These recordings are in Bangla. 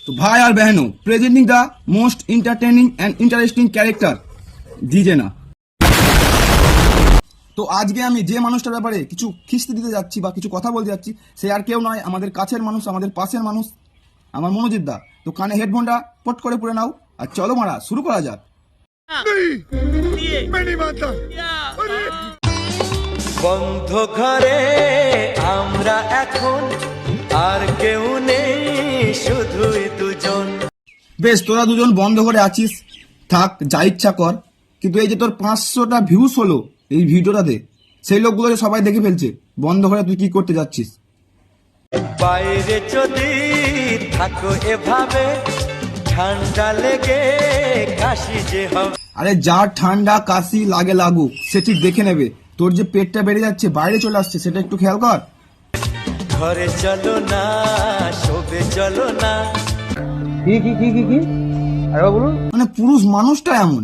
तो भाई और बहनों, presenting the most entertaining and interesting character DJ না। তো আজকে আমি যে মানুষটার ব্যাপারে কিছু খিস্তি দিতে যাচ্ছি বা কিছু কথা বলতে যাচ্ছি, সে আর কেউ নয়, আমাদের কাছের মানুষ, আমাদের পাশের মানুষ, আমার মনোজিৎ দা। তো কানে হেডফোনটা পট করে পরে নাও আর চলো মারা শুরু করা যাক। বন্ধ ঘরে আমরা এখন আর কেউ নেই, শুধুই দুজন। বেশ, তোরা দুজন বন্ধ করে আছিস, থাক, যা ইচ্ছা কর। কিন্তু এই যে তোর 500টা ভিউজ হলো এই ভিডিওটাতে, সেই লোকগুলো যে সবাই দেখে ফেলছে বন্ধ করে তুই কি করতে যাচ্ছিস। বাইরে যদি থাকো এভাবে, ঠান্ডা লেগে কাশি যে হবে। আরে যার ঠান্ডা কাশি লাগে লাগুক, সে ঠিক দেখে নেবে। তোর যে পেটটা বেড়ে যাচ্ছে, বাইরে চলে আসছে, সেটা একটু খেয়াল কর। ঘরে চলো না, শোবে চলো না। কি আরে বলুন। মানে পুরুষ মানুষটা এমন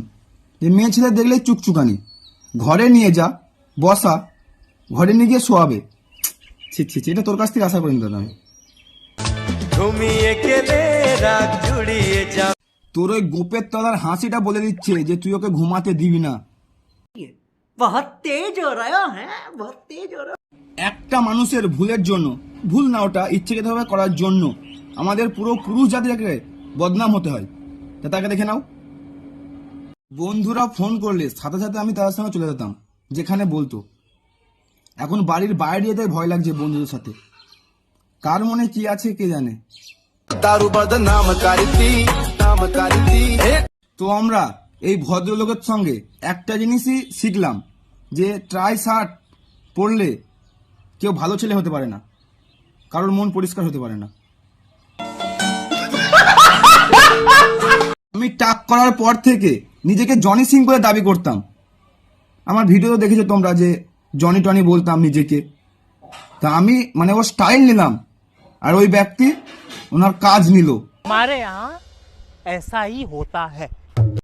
যে মেয়ে ছেলে দেখলে চুকচুকানি, ঘরে নিয়ে যা, বসা, ঘরে নিয়ে গিয়ে শোয়াবে। ছি, এটা তোর কাছ থেকে আশা করিনি দাদা আমি। ঘুমিয়ে গেলে রাগ জুড়িয়ে যা। তোর ওই গোপের তলার হাসিটা বলে দিচ্ছে যে তুই ওকে ঘুমাতে দিবি না। बहुत तेज हो रहा है, बहुत तेज हो रहा है। একটা মানুষের ভুলের জন্য, ভুল না ওটা, ইচ্ছাকৃতভাবে করার জন্য আমাদের পুরো পুরুষ জাতিকে বদনাম হতে হয়। তা তাকে দেখে নাও। বন্ধুরা ফোন করলে সাথে সাথে আমি তাদের সঙ্গে চলে যেতাম যেখানে বলতো। এখন বাড়ির বাইরে যেতে ভয় লাগছে বন্ধুদের সাথে। কার মনে কি আছে কে জানে। তো আমরা এই ভদ্রলোকের সঙ্গে একটা জিনিসই শিখলাম, যে ট্রাই শার্ট পরলে কেউ ভালো ছেলে হতে পারে না, কারোর মন পরিষ্কার হতে পারে না। আমি টাক করার পর থেকে নিজেকে জনি সিং বলে দাবি করতাম। আমার ভিডিও দেখেছো তোমরা যে জনি টনি বলতাম নিজেকে। তা আমি মানে ওর স্টাইল নিলাম, আর ওই ব্যক্তি ওনার কাজ নিল। हमारे यहाँ ऐसा ही होता है।